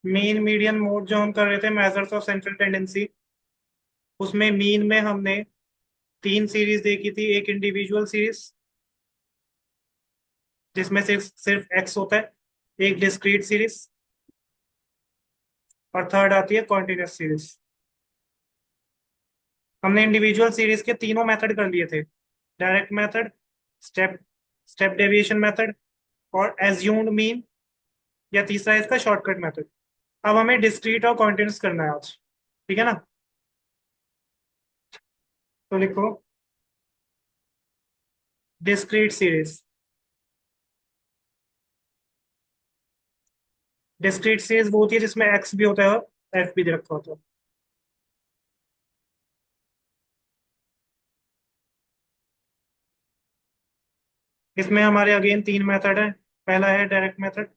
Mean median mode जो हम कर रहे थे मेजर्स ऑफ सेंट्रल टेंडेंसी, उसमें मीन में हमने तीन सीरीज देखी थी। एक इंडिविजुअल सीरीज जिसमें सिर्फ सिर्फ एक्स होता है, एक डिस्क्रीट सीरीज, और थर्ड आती है कॉन्टिन्यूस सीरीज। हमने इंडिविजुअल सीरीज के तीनों मेथड कर लिए थे, direct method, step step deviation method, और एज्यूम्ड मीन, या तीसरा इसका शॉर्टकट मेथड। अब हमें डिस्क्रीट और कॉन्टिन्यूस करना है आज, ठीक है ना? तो लिखो डिस्क्रीट सीरीज। डिस्क्रीट सीरीज वो होती है जिसमें एक्स भी होता है और एफ भी दे रखा होता है। इसमें हमारे अगेन तीन मेथड है। पहला है डायरेक्ट मेथड,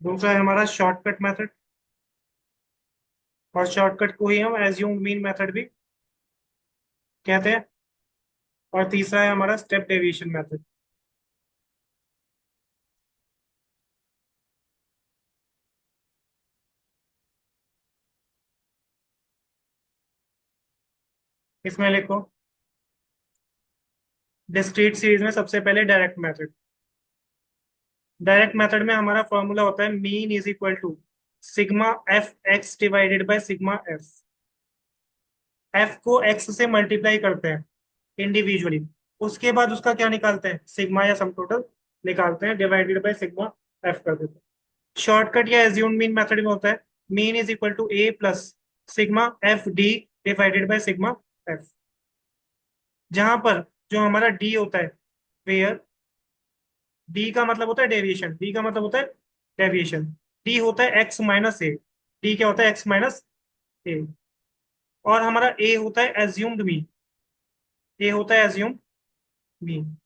दूसरा है हमारा शॉर्टकट मेथड, और शॉर्टकट को ही हम एज्यूम मीन मेथड भी कहते हैं, और तीसरा है हमारा स्टेप डेविएशन मेथड। इसमें लिखो डिस्क्रीट सीरीज में सबसे पहले डायरेक्ट मेथड। डायरेक्ट मेथड में हमारा फॉर्मूला होता है mean is equal to sigma F X divided by sigma F. F को एक्स से मल्टीप्लाई करते हैं इंडिविजुअली, उसके बाद उसका क्या निकालते हैं, सिग्मा या सम टोटल निकालते हैं, डिवाइडेड बाय सिग्मा एफ कर देते हैं। शॉर्टकट या एज्यूम मीन मेथड में होता है mean is equal to A plus sigma F D divided by sigma F. जहां पर जो हमारा डी होता है, वेयर डी का मतलब होता है डेविएशन, डी का मतलब होता है डेविएशन, डी होता है एक्स माइनस ए। डी क्या होता है, एक्स माइनस ए। और हमारा ए होता है एज्यूम्ड मीन, ए होता है एज्यूम मीन।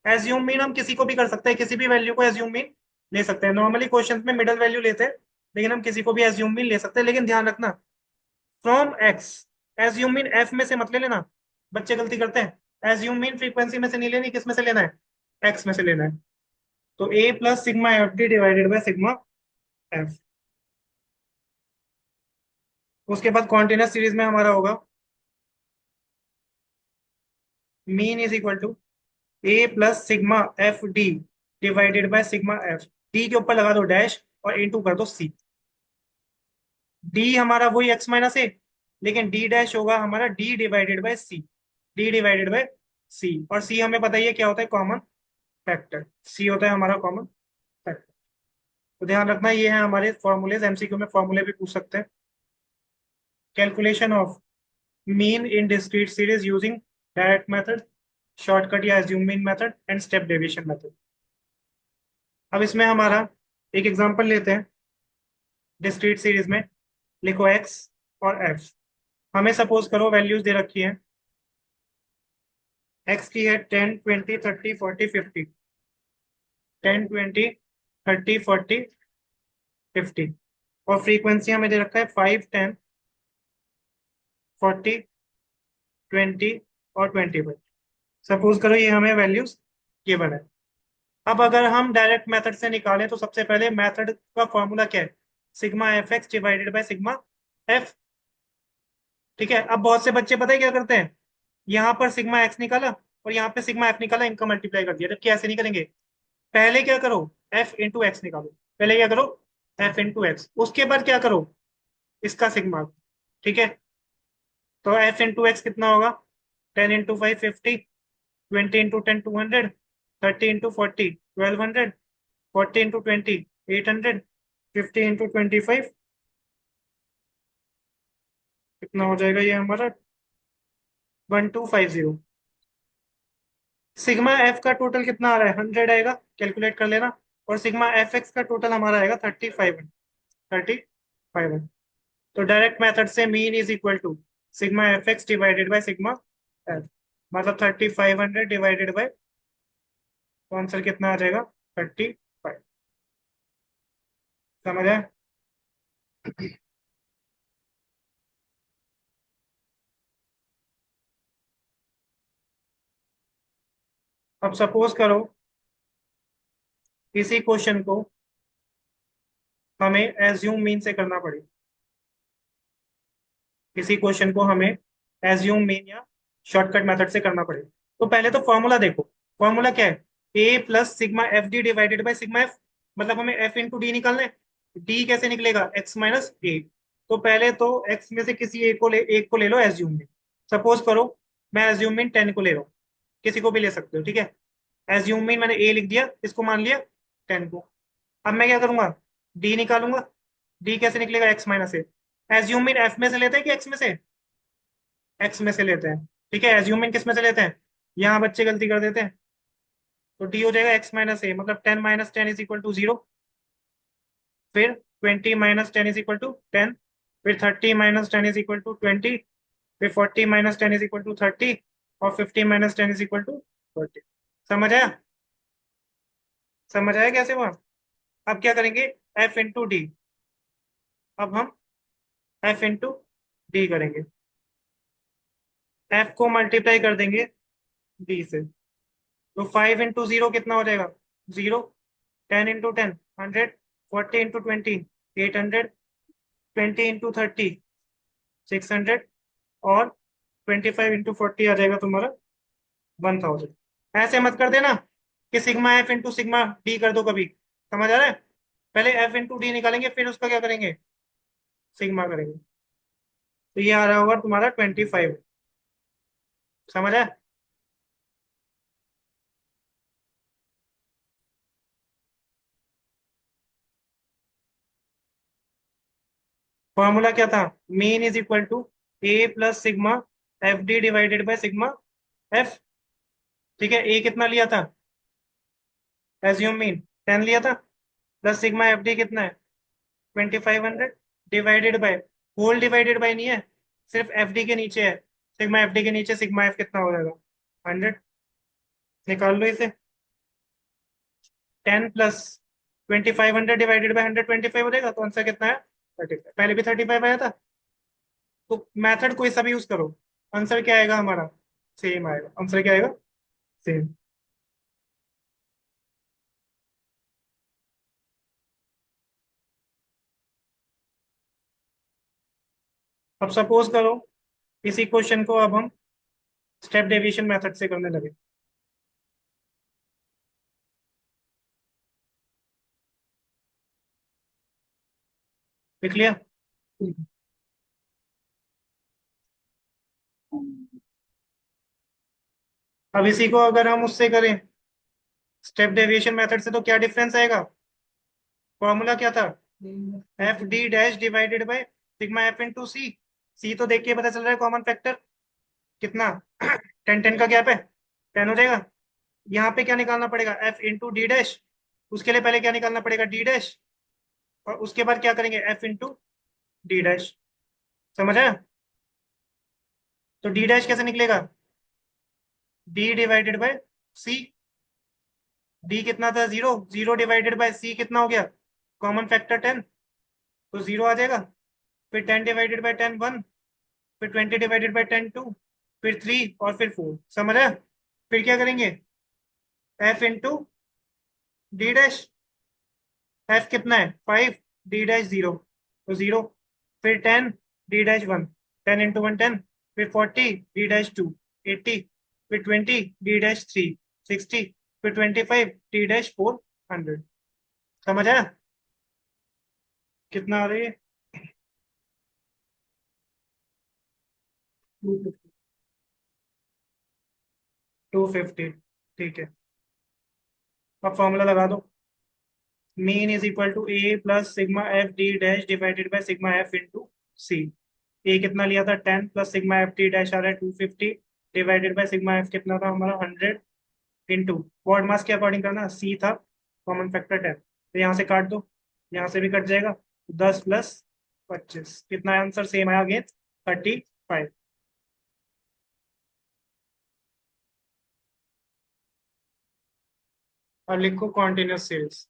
एज्यूम मीन हम किसी को भी कर सकते हैं, किसी भी वैल्यू को एज्यूम मीन ले सकते हैं। नॉर्मली क्वेश्चंस में मिडल वैल्यू लेते हैं, लेकिन हम किसी को भी एज्यूम मीन ले सकते हैं। लेकिन ध्यान रखना, from x, assume mean F में से मत ले लेना। बच्चे गलती करते हैं, एज्यूम मीन फ्रीक्वेंसी में से नहीं लेनी, किस में से लेना है, एक्स में से लेना है। तो A plus sigma F D divided by sigma F. उसके बाद कॉन्टिन्यूस सीरीज में हमारा होगा mean is equal to A plus sigma F D divided by sigma F. D के ऊपर लगा दो डैश और इनटू कर दो सी। डी हमारा वही एक्स माइनस ए, लेकिन डी डैश होगा हमारा D divided by C, D divided by C. और सी हमें पता ही है क्या होता है, कॉमन फैक्टर। सी होता है हमारा कॉमन फैक्टर। तो ध्यान रखना, ये है हमारे फॉर्मूलेज, एमसीक्यू में फॉर्मूले भी पूछ सकते हैं। Calculation of mean in discrete series using direct method, shortcut या assume mean method, and step deviation method. अब इसमें हमारा एक एग्जांपल लेते हैं डिस्क्रीट सीरीज में। लिखो एक्स और एफ। हमें सपोज करो वैल्यूज दे रखी हैं, एक्स की है 10 20 30 40 50। 10 20 30 40 50, और फ्रीक्वेंसी हमें दे रखा है 5 10 40 20 और 25। सपोज करो ये हमें वैल्यूज गिवन है। अब अगर हम डायरेक्ट मेथड से निकालें तो सबसे पहले मेथड का फॉर्मूला क्या है, sigma F X divided by sigma F. ठीक है, अब बहुत से बच्चे पता है क्या करते हैं, यहाँ पर सिग्मा एक्स निकाला और यहाँ पे सिग्मा एफ निकाला, इनका मल्टीप्लाई कर दिया, जबकि ऐसे नहीं करेंगे। पहले क्या करो, एफ इंटू एक्स निकालो। पहले क्या करो, एफ इंटू एक्स, उसके बाद क्या करो, इसका सिग्मा। ठीक है, तो एफ इंटू एक्स कितना होगा, 10 into 5 50, 20 into 10 200, 30 into 40 1200, 40 into 20 800, 50 into 25 कितना हो जाएगा ये हमारा 1250। सिग्मा एफ का टोटल कितना आ रहा है, 100 आएगा, कैलकुलेट कर लेना। और सिग्मा एफ एक्स का टोटल हमारा आएगा 3500। तो डायरेक्ट मेथड से mean is equal to sigma F X divided by sigma F, मतलब 3500 डिवाइडेड बाई, तो आंसर कितना आ जाएगा, 35। समझ आया? अब सपोज करो इसी क्वेश्चन को हमें एज्यूम मीन से करना पड़ेगा। किसी क्वेश्चन को हमें एज्यूम मीन या शॉर्टकट मेथड से करना पड़ेगा। तो पहले तो फॉर्मूला देखो। फॉर्मूला क्या है? A plus sigma F D divided by sigma F. मतलब हमें एफ इंटू डी निकालना है। डी कैसे निकलेगा? एक्स माइनस ए। तो पहले तो एक्स में से किसी एक को ले लो एज्यूम में। सपोज करो मैं एज्यूम मीन 10 को ले रहा हूँ। किसी को भी ले सकते हो, ठीक है। एज्यूम मीन मैंने ए लिख दिया, इसको मान लिया 10 को। अब मैं क्या करूंगा? डी निकालूंगा। डी कैसे निकलेगा? एक्स माइनस ए। एज्यूम मीन एफ में से लेते हैं कि एक्स में से? एक्स में से लेते हैं। ठीक है, एज्यूम मीन किस में से लेते हैं? यहाँ बच्चे गलती कर देते हैं। तो डी हो जाएगा एक्स माइनस ए, मतलब 10 माइनस 10 इज इक्वल टू 0। फिर 20 माइनस 10 इज इक्वल टू 10। फिर 30 माइनस 10 इज इक्वल टू 20। फिर 40 माइनस 10 इज इक्वल टू 30। और 50 माइनस 10 इज इक्वल टू 40। समझ आया? समझ आया कैसे हुआ? अब क्या करेंगे? F into D. अब हम एफ इंटू डी करेंगे। एफ को मल्टीप्लाई कर देंगे डी से। तो 5 इंटू 0 कितना हो जाएगा? 0। 10 इंटू 10 100। 40 इंटू 20 800। 20 इंटू 30 600। और 25 इंटू 40 आ जाएगा तुम्हारा 1000। ऐसे मत कर देना कि sigma F into sigma D कर दो कभी। समझ आ रहा है? पहले एफ इंटू डी निकालेंगे, फिर उसका क्या करेंगे? सिग्मा करेंगे। तो ये आ रहा होगा तुम्हारा 25। समझ आया? फॉर्मूला क्या था? Mean is equal to A plus sigma F D divided by sigma F. ठीक है, ए कितना लिया था? एज्यूम मीन 10 लिया था। प्लस सिग्मा एफ डी कितना है? 2500। Divided by, whole divided by नहीं है, सिर्फ एफ डी के नीचे है। सिग्मा एफ डी के नीचे सिग्मा एफ कितना हो जाएगा? 100। निकाल लो इसे। 10 प्लस 2500 डिवाइडेड बाय 125 हो जाएगा। तो आंसर कितना है? 35। पहले भी 35 आया था। तो मेथड कोई सा भी यूज करो, आंसर क्या आएगा हमारा? सेम आएगा। आंसर क्या आएगा? सेम। अब सपोज करो इसी क्वेश्चन को अब हम स्टेप डेविएशन मेथड से करने लगे। लिख लिया? अब इसी को अगर हम उससे करें स्टेप डेविएशन मेथड से, तो क्या डिफरेंस आएगा? फॉर्मूला क्या था? F D dash divided by sigma F into C. C तो देख के पता चल रहा है कॉमन फैक्टर कितना 10 10 का गैप है, 10 हो जाएगा। यहाँ पे क्या निकालना पड़ेगा? F into D dash. उसके लिए पहले क्या निकालना पड़ेगा? D dash. और उसके बाद क्या करेंगे? F into D dash. समझ आया? तो डी डैश कैसे निकलेगा? D divided by C. D कितना था? 0। 0 डिवाइडेड बाय सी कितना हो गया? Common factor 10। तो 0 आ जाएगा। फिर 10 डिवाइडेड बाय 10 1। फिर 20 डिवाइडेड बाय 10 2। फिर 3 और फिर 4। समझ आया? फिर क्या करेंगे? F into D dash. F कितना है? 5। डी डैश 0, तो 0। फिर 10 डी डैश 1। 10 इंटू 1 10। फिर 40 डी डैश 2 80। फिर 20 डी डैश 3 60। फिर 25 डी डैश 4 100। समझ आया? कितना आ रही है? 250। ठीक है। अब फॉर्मूला लगा दो। Mean is equal to A plus sigma F D dash divided by sigma F into C. A कितना लिया था? 10 plus sigma F T dash आ रहा है 250 डिवाइडेड बाय सिग्मा एफ कितना था हमारा? 100। इंटू बॉड मास के अकॉर्डिंग करना, सी था कॉमन फैक्टर 10। तो यहाँ से काट दो, यहाँ से भी कट जाएगा। 10 प्लस 25 कितना आंसर? सेम आया अगेन 35। और लिखो कॉन्टिन्यूस सीरीज।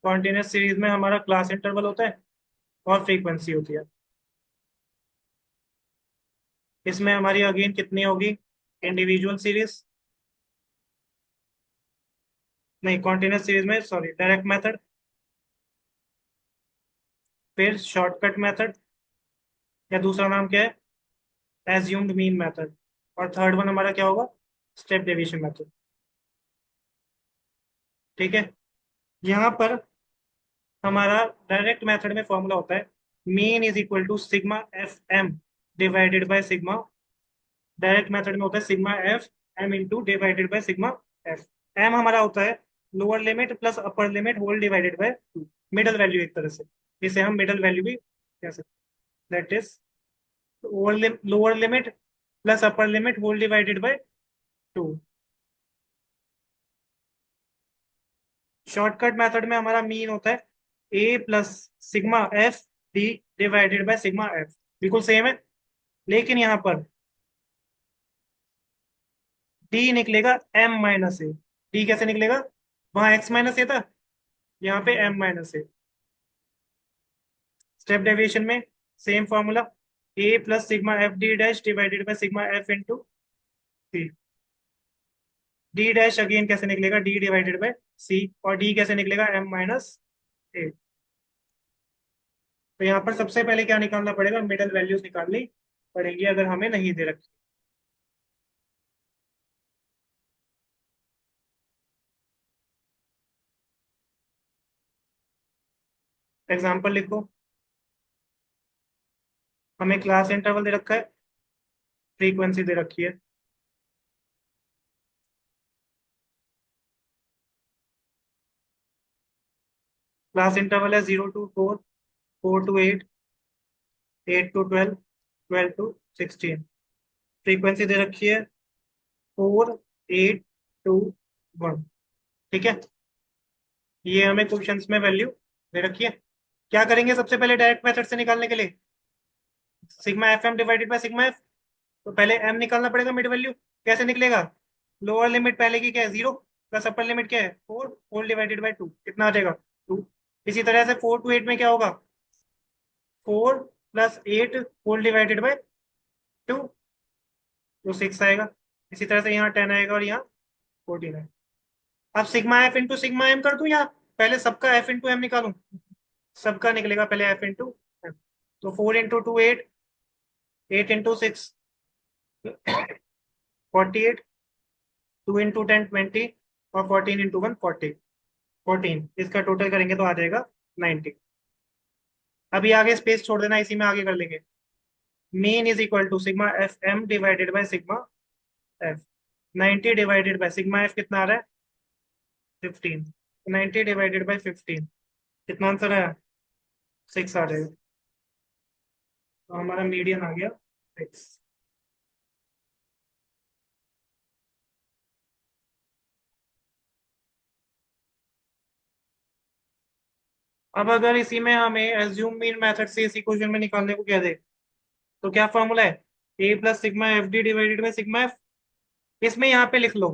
कॉन्टिन्यूस सीरीज में हमारा क्लास इंटरवल होता है और फ्रीक्वेंसी होती है। इसमें हमारी अगेन कितनी होगी? इंडिविजुअल सीरीज नहीं, कॉन्टिन्यूस सीरीज में सॉरी, डायरेक्ट मेथड, फिर शॉर्टकट मेथड, या दूसरा नाम क्या है, एज्यूम्ड मीन मेथड, और थर्ड वन हमारा क्या होगा, स्टेप डेविएशन मेथड। ठीक है। यहाँ पर हमारा डायरेक्ट मेथड में फॉर्मूला होता है mean is equal to sigma F M divided by sigma. Direct method में होता है sigma F M into divided by sigma F. M हमारा होता है lower limit plus upper limit whole divided by two, middle value एक तरह से, जिसे हम मिडल वैल्यू भी कह सकते हैं, that is lower limit plus upper limit whole divided by two. Shortcut method में हमारा मीन होता है A plus sigma F D divided by sigma F, बिल्कुल सेम है। लेकिन यहाँ पर डी निकलेगा एम माइनस ए। डी कैसे निकलेगा, वहां एक्स माइनस ए था, यहाँ पे M minus A. Step deviation में same formula, A plus sigma F D dash divided by sigma F into C. D dash again कैसे निकलेगा, डी डिवाइडेड बाय सी, और डी कैसे निकलेगा, एम माइनस ए। तो यहाँ पर सबसे पहले क्या निकालना पड़ेगा, मिडल वैल्यूज निकालनी पड़ेगी अगर हमें नहीं दे रखी। एग्जाम्पल लिखो। हमें क्लास इंटरवल दे रखा है, फ्रीक्वेंसी दे रखी है। क्लास इंटरवल है 0 to 4, 4 to 8, 8 to 12, 12 to 16। Frequency दे रखी है 4, 8, 2, 1। ठीक है। ये हमें क्वेश्चंस में वैल्यू दे रखी है। क्या करेंगे सबसे पहले डायरेक्ट मेथड से निकालने के लिए, sigma F M divided by sigma F. तो पहले एम निकालना पड़ेगा मिड वैल्यू। कैसे निकलेगा, लोअर लिमिट पहले की क्या है 0, प्लस अपर लिमिट क्या है 4, होल डिवाइडेड बाय 2, कितना आ जाएगा 2। इसी तरह से 4 to 8 में क्या होगा, 4 + 8 होल डिवाइडेड बाय 2, तो 6 आएगा। इसी तरह से यहाँ 10 आएगा और यहाँ 14 है। अब sigma F into sigma M कर दूं, या पहले सबका एफ इंटू एम निकालूं। सबका निकलेगा पहले एफ इंटू एम। तो 4 × 2 8, 8 × 6 48, 2 × 10 20, और 14 × 1 40, 14, इसका टोटल करेंगे तो आ जाएगा 90। अभी आगे स्पेस छोड़ देना, इसी में आगे कर लेंगे। Mean is equal to sigma F M divided by sigma F. 90 divided by sigma F कितना आ रहा है 15। 90 डिवाइडेड बाय 15 कितना आंसर है, 6 आ जाएगा। तो हमारा मीडियन आ गया 6। अब अगर इसी में हमें एज्यूम मीन मेथड से इसी क्वेश्चन में निकालने को कह दे, तो क्या फॉर्मूला है, A plus sigma F D divided by sigma F. इसमें यहाँ पे लिख लो,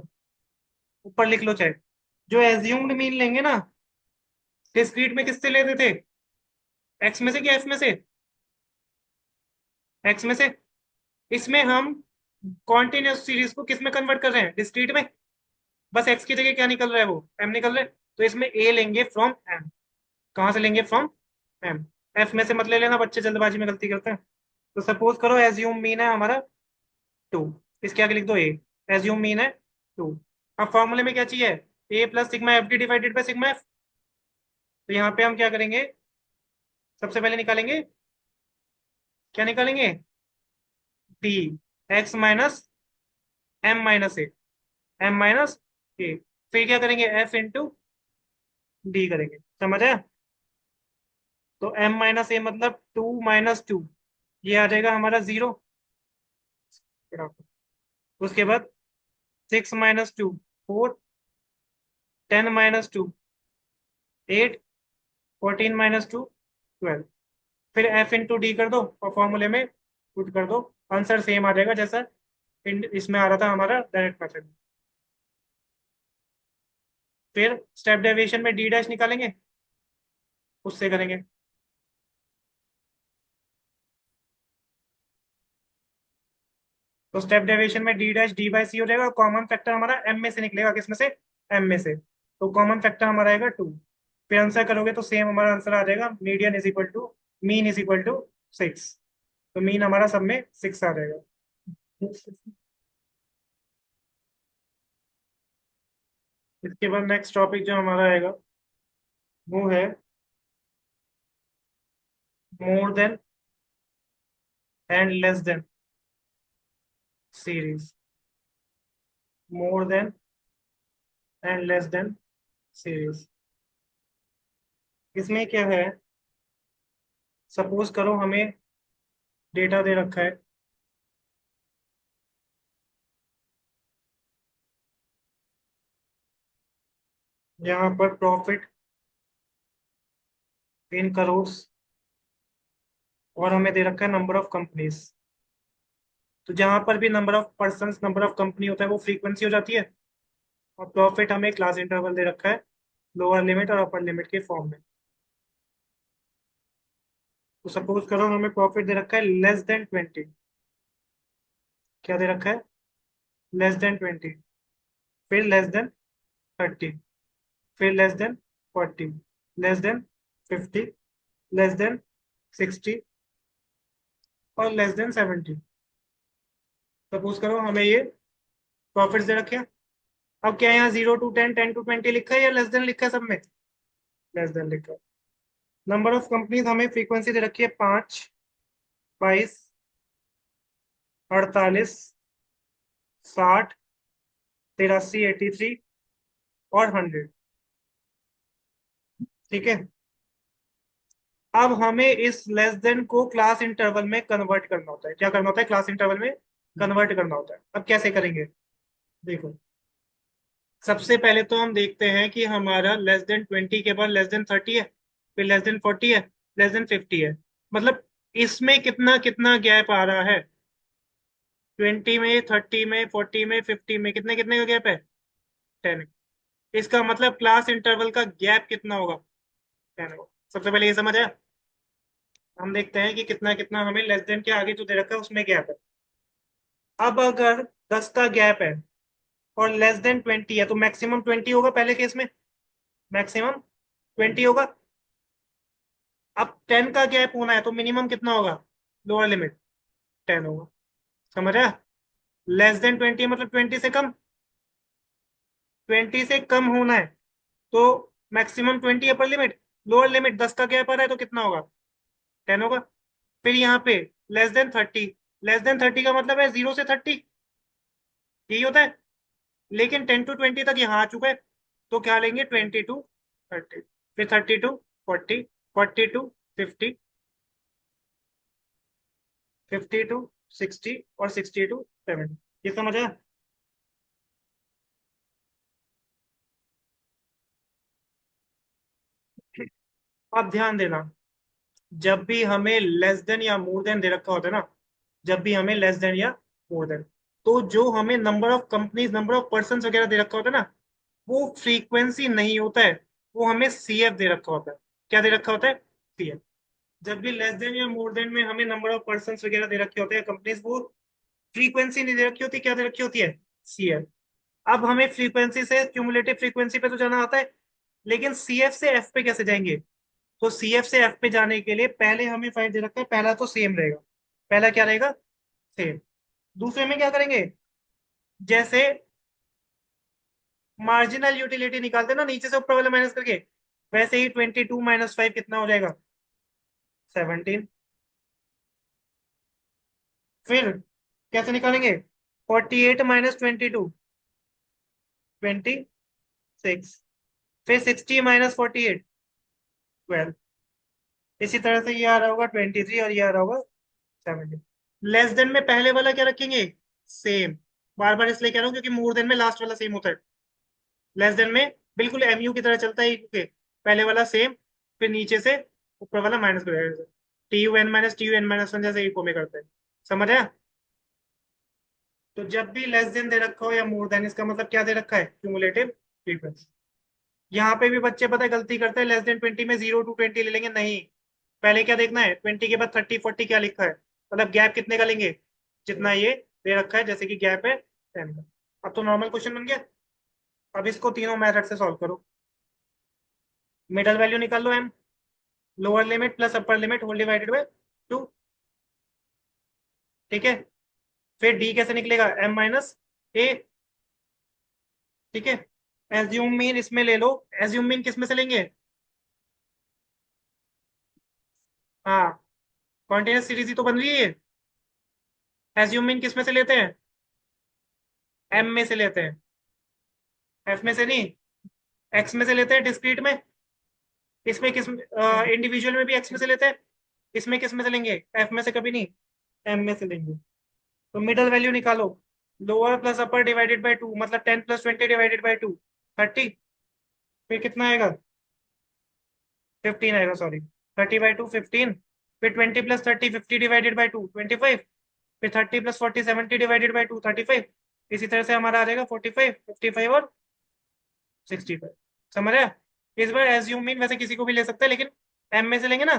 ऊपर लिख लो चाहे। जो एज्यूम्ड मीन लेंगे ना, डिस्क्रीट में किससे लेते थे, एक्स में से कि एफ में से, एक्स में से। इसमें हम कॉन्टिन्यूस सीरीज को किस में कन्वर्ट कर रहे हैं, डिस्क्रीट में। बस एक्स की जगह क्या निकल रहा है, वो एम निकल रहा है। तो इसमें ए लेंगे फ्रॉम एम। कहाँ से लेंगे, फ्रॉम एम। एफ में से मत ले लेना, बच्चे जल्दबाजी में गलती करते हैं। तो सपोज करो एज्यूम मीन है हमारा 2, इसके आगे लिख दो ए। एज्यूम मीन है 2। अब फॉर्मूले में क्या चाहिए, A plus sigma F D divided by sigma F. तो यहाँ पे हम क्या करेंगे, सबसे पहले निकालेंगे, क्या निकालेंगे, D, X minus M minus A, M minus A. फिर क्या करेंगे, एफ इंटू डी करेंगे, समझ आया। तो एम माइनस ए मतलब 2 - 2, ये आ जाएगा हमारा 0। उसके बाद 6 - 2 4, 10 - 2 8, 14 - 2 12। फिर एफ इंटू डी कर दो और फॉर्मूले में पुट कर दो, आंसर सेम आ जाएगा जैसा इसमें आ रहा था हमारा डायरेक्ट मेथड। फिर स्टेप डेविएशन में डी डैश निकालेंगे, उससे करेंगे। तो स्टेप डेविएशन में डी डैश डी बाई सी हो जाएगा, और कॉमन फैक्टर हमारा एम में से निकलेगा, किस में से, एम में से। तो कॉमन फैक्टर हमारा आएगा 2। फिर आंसर करोगे तो सेम हमारा आंसर आ जाएगा, median is equal to mean is equal to 6। तो मीन हमारा सब में 6 आ जाएगा। इसके बाद नेक्स्ट टॉपिक जो हमारा आएगा वो है more than and less than series. More than and less than series, इसमें क्या है, सपोज करो हमें डेटा दे रखा है, यहाँ पर प्रॉफिट इन करोड्स, और हमें दे रखा है नंबर ऑफ कंपनीज। तो जहां पर भी number of person, number of company होता है वो फ्रीक्वेंसी हो जाती है, और प्रॉफिट हमें क्लास इंटरवल दे रखा है लोअर लिमिट और अपर लिमिट के फॉर्म में। तो सपोज करो हमें प्रॉफिट दे रखा है लेस देन 20। क्या दे रखा है? लेस देन 20, फिर लेस देन 30, फिर less than 40, less than 50, less than 60 और लेस देन 70। सपोज करो हमें ये प्रॉफिट दे रखे हैं। अब क्या है, यहाँ 0 to 10, 10 to 20 लिखा है या लेस देन लिखा है सब में? लेस देन लिखा है। नंबर ऑफ कंपनीज हमें फ्रीक्वेंसी दे रखी है 5, 22, 48, 60, 83, 83 और 100। ठीक है। अब हमें इस लेस देन को क्लास इंटरवल में कन्वर्ट करना होता है। क्या करना होता है? क्लास इंटरवल में कन्वर्ट करना होता है। अब कैसे करेंगे, देखो। सबसे पहले तो हम देखते हैं कि हमारा लेस देन 20 के बाद लेस देन 30 है, फिर लेस देन 40 है, लेस देन 50 है। मतलब इसमें कितना कितना गैप आ रहा है? 20 में, 30 में, 40 में, 50 में, कितने कितने का गैप है? 10। इसका मतलब क्लास इंटरवल का गैप कितना होगा? 10 होगा। सबसे पहले ये समझ आया। हम देखते हैं कि कितना कितना हमें लेस देन के आगे जो दे रखा है उसमें गैप है। अब अगर 10 का गैप है और लेस देन 20 है तो मैक्सिमम 20 होगा पहले केस में, मैक्सिमम 20 होगा। अब 10 का गैप होना है तो मिनिमम कितना होगा? लोअर लिमिट 10 होगा। समझ आया? लेस देन 20 मतलब 20 से कम, 20 से कम होना है तो maximum 20 upper limit, lower limit 10 का गैप आ रहा है तो कितना होगा? 10 होगा। फिर यहाँ पे लेस देन 30, लेस देन 30 का मतलब है 0 से 30, यही होता है। लेकिन 10 to 20 तक यहाँ आ चुका है, तो क्या लेंगे? 20 to 30, फिर 30 to 40, 40 to 50, 50 to 60 और 60 to 70। ये समझ आया? अब ध्यान देना, जब भी हमें लेस देन या मोर देन दे रखा होता है ना, जब भी हमें लेस देन या मोर देन, तो जो हमें number of companies, number of person वगैरह दे रखा होता है ना, वो फ्रीक्वेंसी नहीं होता है, वो हमें सीएफ दे रखा होता है। क्या दे रखा होता है? सीएफ। जब भी लेस देन या मोर देन में हमें नंबर ऑफ पर्सन वगैरह दे रखे होते हैं कंपनीज, वो फ्रीक्वेंसी नहीं दे रखी होती। क्या दे रखी होती है? सीएफ। अब हमें फ्रीक्वेंसी से क्यूमुलेटिव फ्रीक्वेंसी पे तो जाना आता है, लेकिन सीएफ से एफ पे कैसे जाएंगे? तो सीएफ से एफ पे जाने के लिए पहले हमें फाइव दे रखा है, पहला तो सेम रहेगा। पहला क्या रहेगा? सेम। दूसरे में क्या करेंगे? जैसे मार्जिनल यूटिलिटी निकालते हैं ना नीचे से ऊपर वाले माइनस करके, वैसे ही 22 - 5 कितना हो जाएगा? 17। फिर कैसे निकालेंगे? 48 - 22, 26। फिर 60 - 48, 12। इसी तरह से ये आ रहा होगा 23 और ये आ रहा होगा 17। लेस देन में पहले वाला क्या रखेंगे? सेम। बार बार इसलिए कह रहा हूँ क्योंकि मोर देन में लास्ट वाला सेम होता है। लेस देन में बिल्कुल एमयू की तरह चलता है क्योंकि पहले वाला सेम, फिर नीचे से ऊपर वाला माइनस कर देगा, TUN - TUN - 1 जैसे इको में करते हैं। समझ आया? तो जब भी लेस देन दे रखा हो या मोर देन, इसका मतलब क्या दे रखा है? Cumulative frequency. यहाँ पे भी बच्चे पता है गलती करते हैं, लेस देन 20 में 0 to 20 ले लेंगे। नहीं, पहले क्या देखना है? 20 के बाद 30, 40 क्या लिखा है, मतलब गैप कितने का लेंगे? जितना ये दे रखा है, जैसे कि गैप है 10 का। अब तो नॉर्मल क्वेश्चन बन गया। अब इसको तीनों मेथड से सॉल्व करो। मिडल वैल्यू निकाल लो M, lower limit plus upper limit whole divided by 2। ठीक है, फिर डी कैसे निकलेगा, एम माइनस ए। ठीक है, एज्यूम मीन इसमें ले लो। एज्यूम मीन किस में से लेंगे? हाँ, कॉन्टिन्यूस सीरीज ही तो बन रही है। एज्यूम मीन किस में से लेते हैं? एम में से लेते हैं, एफ में से नहीं। एक्स में से लेते हैं डिस्क्रीट में। इसमें किस इंडिविजुअल में भी एक्स में से लेते हैं। इसमें किस में से लेंगे? एफ में से कभी नहीं, एम में से लेंगे। तो मिडल वैल्यू निकालो, lower plus upper divided by 2, मतलब 10 प्लस 20 डिवाइडेड बाय 2, 30। फिर कितना आएगा? 15 आएगा, सॉरी। 30/2 15। फिर 20 प्लस 30 50 डिवाइडेड बाय 2 25। फिर 30 प्लस 40 70 डिवाइडेड बाय 2 35। इसी तरह से हमारा आ जाएगा 45 55 और 65। समझ रहे? इस बार एज्यूम मीन वैसे किसी को भी ले सकते हैं, लेकिन एम में से लेंगे ना,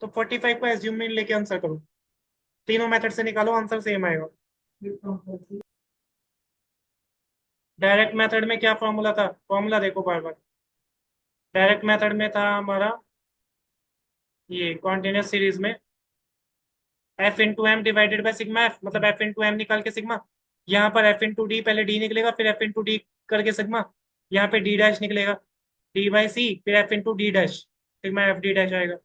तो 45 को एज्यूम मीन लेके आंसर करो। तीनों मेथड से निकालो, आंसर सेम आएगा। डायरेक्ट मेथड में क्या फॉर्मूला था? फॉर्मूला देखो बार बार। डायरेक्ट मेथड में था हमारा ये कॉन्टिन्यूस सीरीज में F into M divided by sigma F, मतलब एफ इंटू एम निकाल के सिग्मा। यहाँ पर एफ इंटू डी, पहले डी निकलेगा फिर एफ इंटू डी करके सिग्मा। यहाँ पे डी डैश निकलेगा, डी बाई सी, फिर F into D dash, sigma F D dash आएगा।